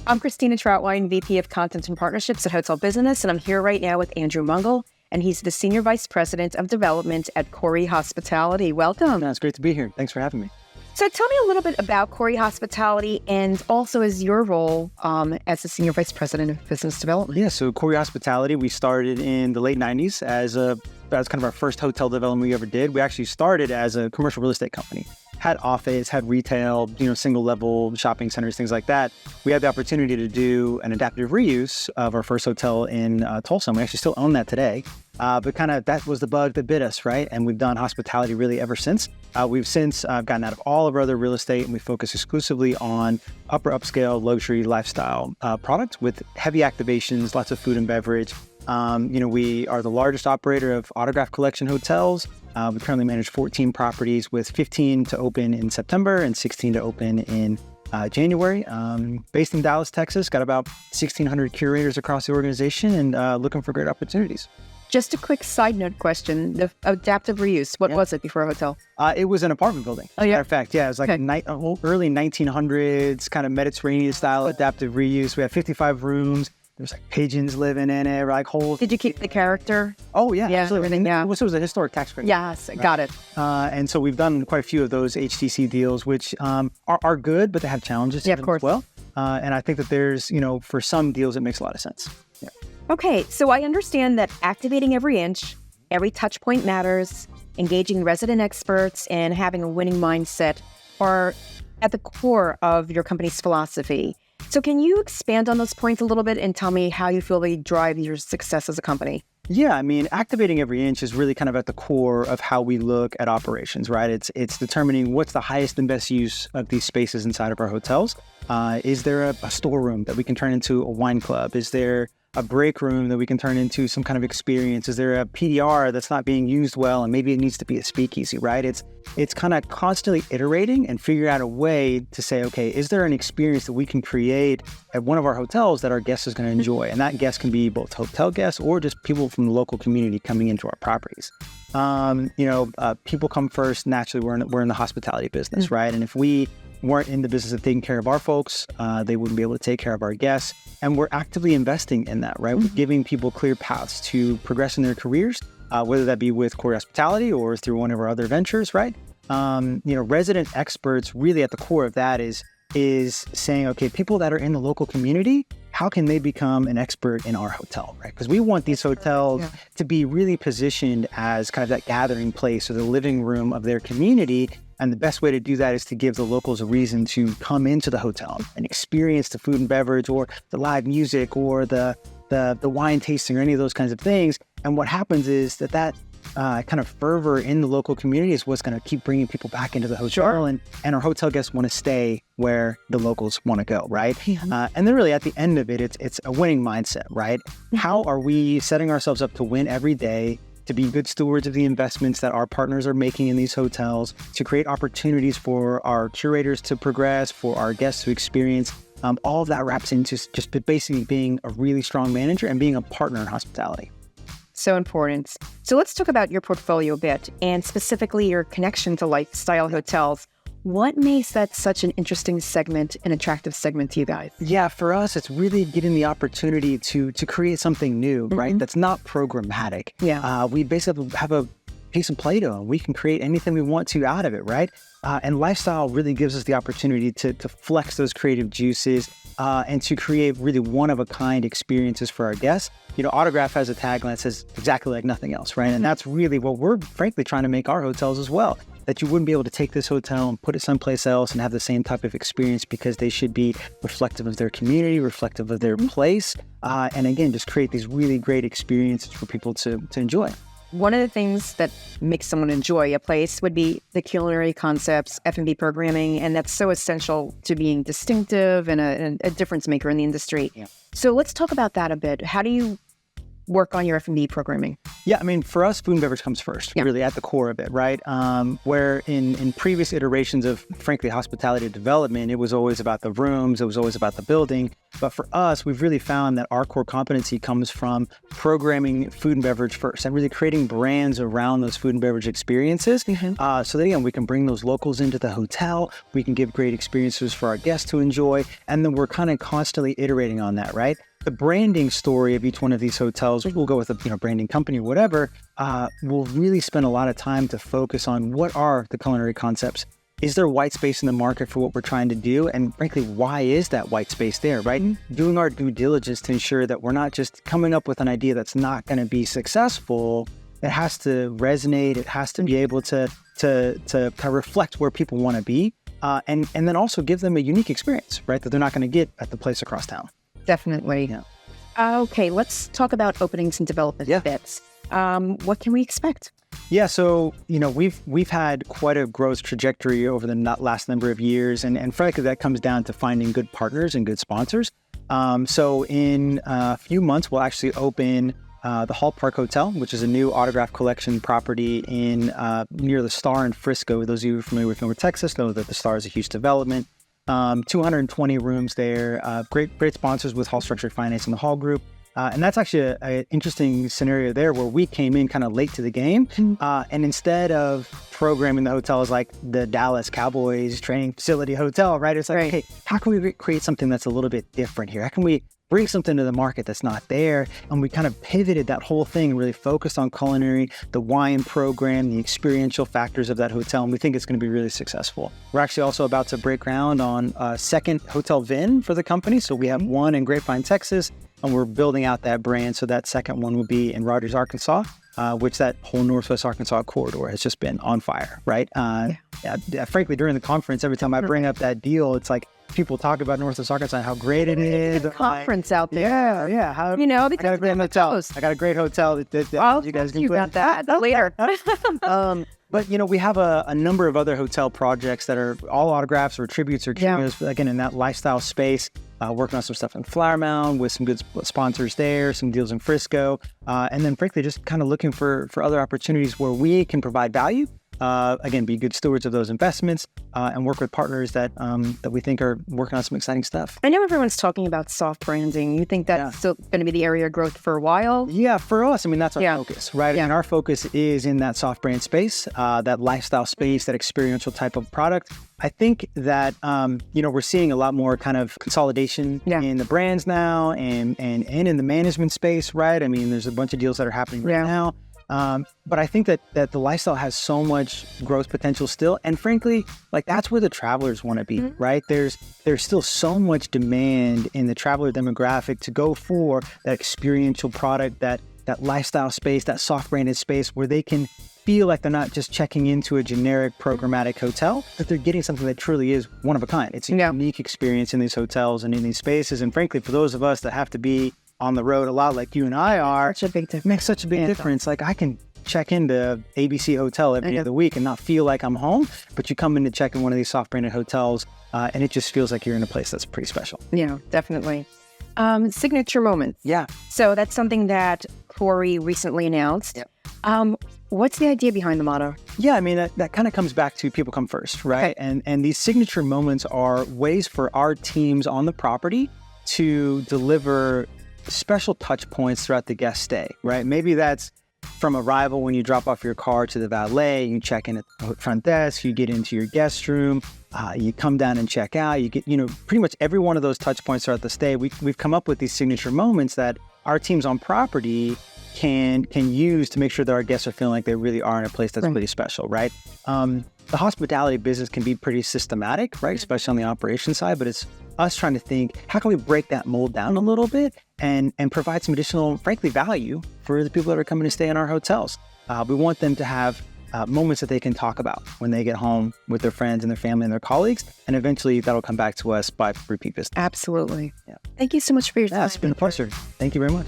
I'm Christina Trauthwein, VP of Content and Partnerships at Hotel Business, and I'm here right now with Andrew Mungul, and he's the Senior Vice President of Development at Coury Hospitality. Welcome. No, it's great to be here. Thanks for having me. So tell me a little bit about Coury Hospitality and also as your role as the Senior Vice President of Business Development. Yeah, so Coury Hospitality, we started in the late 90s as kind of our first hotel development we ever did. We actually started as a commercial real estate company. Had office, had retail, single level shopping centers, things like that. We had the opportunity to do an adaptive reuse of our first hotel in Tulsa. And we actually still own that today. But kind of that was the bug that bit us, right? And we've done hospitality really ever since. We've since gotten out of all of our other real estate and we focus exclusively on upper upscale luxury lifestyle products with heavy activations, lots of food and beverage. We are the largest operator of Autograph Collection hotels. We currently manage 14 properties with 15 to open in September and 16 to open in January. Based in Dallas, Texas, got about 1,600 curators across the organization and looking for great opportunities. Just a quick side note question, the adaptive reuse, what was it before a hotel? It was an apartment building. Oh, yeah? Matter of fact, yeah, it was like early 1900s, kind of Mediterranean style adaptive reuse. We had 55 rooms. There's like pigeons living in it, like holes. Did you keep the character? Oh, yeah, absolutely. Everything, yeah. So it was a historic tax credit. Yes, right? Got it. And so we've done quite a few of those HTC deals, which are good, but they have challenges of course. As well. And I think that there's, for some deals, it makes a lot of sense. Yeah. Okay, so I understand that activating every inch, every touch point matters, engaging resident experts, and having a winning mindset are at the core of your company's philosophy. So can you expand on those points a little bit and tell me how you feel they drive your success as a company? Yeah, I mean, activating every inch is really kind of at the core of how we look at operations, right? It's determining what's the highest and best use of these spaces inside of our hotels. Is there a storeroom that we can turn into a wine club? Is there a break room that we can turn into some kind of experience? Is there a PDR that's not being used well and maybe it needs to be a speakeasy, right? It's kind of constantly iterating and figuring out a way to say, okay, is there an experience that we can create at one of our hotels that our guest is going to enjoy? And that guest can be both hotel guests or just people from the local community coming into our properties. People come first. Naturally, we're in the hospitality business, right? And if we weren't in the business of taking care of our folks, they wouldn't be able to take care of our guests. And we're actively investing in that, right? We're giving people clear paths to progress in their careers, whether that be with Coury Hospitality or through one of our other ventures, right? Resident experts really at the core of that is saying, okay, people that are in the local community, how can they become an expert in our hotel, right? Because we want these hotels to be really positioned as kind of that gathering place or the living room of their community. And the best way to do that is to give the locals a reason to come into the hotel and experience the food and beverage or the live music or the wine tasting or any of those kinds of things. And what happens is that kind of fervor in the local community is what's going to keep bringing people back into the hotel. And our hotel guests want to stay where the locals want to go, right? And then really at the end of it, it's a winning mindset, right? How are we setting ourselves up to win every day, to be good stewards of the investments that our partners are making in these hotels, to create opportunities for our curators to progress, for our guests to experience. All of that wraps into just basically being a really strong manager and being a partner in hospitality. So important. So let's talk about your portfolio a bit and specifically your connection to lifestyle hotels. What makes that such an interesting segment, an attractive segment to you guys? Yeah, for us, it's really getting the opportunity to create something new, right? That's not programmatic. Yeah. We basically have a piece of Play-Doh and we can create anything we want to out of it, right? And lifestyle really gives us the opportunity to flex those creative juices and to create really one-of-a-kind experiences for our guests. Autograph has a tagline that says exactly like nothing else, right? And that's really what we're frankly trying to make our hotels as well. That you wouldn't be able to take this hotel and put it someplace else and have the same type of experience because they should be reflective of their community, reflective of their place. And again, just create these really great experiences for people to enjoy. One of the things that makes someone enjoy a place would be the culinary concepts, F&B programming, and that's so essential to being distinctive and a difference maker in the industry. Yeah. So let's talk about that a bit. How do you work on your F&B programming? Yeah, I mean, for us, food and beverage comes first, really at the core of it, right? Where in previous iterations of, frankly, hospitality development, it was always about the rooms, it was always about the building. But for us, we've really found that our core competency comes from programming food and beverage first and really creating brands around those food and beverage experiences. So that, again, we can bring those locals into the hotel, we can give great experiences for our guests to enjoy, and then we're kind of constantly iterating on that, right? The branding story of each one of these hotels, we'll go with a branding company or whatever, we'll really spend a lot of time to focus on what are the culinary concepts. Is there white space in the market for what we're trying to do? And frankly, why is that white space there, right? Doing our due diligence to ensure that we're not just coming up with an idea that's not going to be successful. It has to resonate. It has to be able to reflect where people want to be. And then also give them a unique experience, right? That they're not going to get at the place across town. Definitely. Yeah. Okay, let's talk about openings and development bits. What can we expect? Yeah, so we've had quite a growth trajectory over the last number of years, and frankly, that comes down to finding good partners and good sponsors. So in a few months, we'll actually open the Hall Park Hotel, which is a new Autograph Collection property in near the Star in Frisco. Those of you familiar with North Texas know that the Star is a huge development. 220 rooms there, great sponsors with Hall Structured Finance and the Hall Group. And that's actually an interesting scenario there where we came in kind of late to the game. And instead of programming the hotel as like the Dallas Cowboys training facility hotel, right? It's like, hey, how can we create something that's a little bit different here? How can we bring something to the market that's not there? And we kind of pivoted that whole thing and really focused on culinary, the wine program, the experiential factors of that hotel. And we think it's going to be really successful. We're actually also about to break ground on a second hotel VIN for the company. So we have one in Grapevine, Texas, and we're building out that brand. So that second one will be in Rogers, Arkansas, which that whole Northwest Arkansas corridor has just been on fire, right? Frankly, during the conference, every time I bring up that deal, it's like people talk about Northwest Arkansas and how great it is. Conference out there. Yeah. I got a great hotel. I got a great hotel that you guys can you got that later. But, we have a number of other hotel projects that are all autographs or tributes or cameos, again, in that lifestyle space. Working on some stuff in Flower Mound with some good sponsors there, some deals in Frisco. And then, frankly, just kind of looking for other opportunities where we can provide value. Again, be good stewards of those investments and work with partners that we think are working on some exciting stuff. I know everyone's talking about soft branding. You think that's still going to be the area of growth for a while? Yeah, for us, that's our focus, right? And our focus is in that soft brand space, that lifestyle space, that experiential type of product. I think that, we're seeing a lot more kind of consolidation in the brands now and in the management space, right? There's a bunch of deals that are happening right now. But I think that the lifestyle has so much growth potential still. And frankly, that's where the travelers want to be, right? There's still so much demand in the traveler demographic to go for that experiential product, that lifestyle space, that soft branded space where they can feel like they're not just checking into a generic programmatic hotel, that they're getting something that truly is one of a kind. It's a unique experience in these hotels and in these spaces. And frankly, for those of us that have to be on the road a lot like you and I are, makes such a big difference. Like I can check into ABC Hotel every other week and not feel like I'm home, but you come in to check in one of these soft branded hotels and it just feels like you're in a place that's pretty special. Yeah, definitely. Signature moments. Yeah. So that's something that Coury recently announced. What's the idea behind the motto? Yeah, that kind of comes back to people come first, right? And these signature moments are ways for our teams on the property to deliver special touch points throughout the guest stay, right? Maybe that's from arrival when you drop off your car to the valet, you check in at the front desk, you get into your guest room, you come down and check out, you get, pretty much every one of those touch points throughout the stay. We've come up with these signature moments that our teams on property can use to make sure that our guests are feeling like they really are in a place that's really special, right? The hospitality business can be pretty systematic, right? Especially on the operations side, but it's us trying to think, how can we break that mold down a little bit and provide some additional, frankly, value for the people that are coming to stay in our hotels? We want them to have moments that they can talk about when they get home with their friends and their family and their colleagues, and eventually that'll come back to us by repeat business. Absolutely. Yeah. Thank you so much for your time. Yeah, it's been a pleasure. Thank you very much.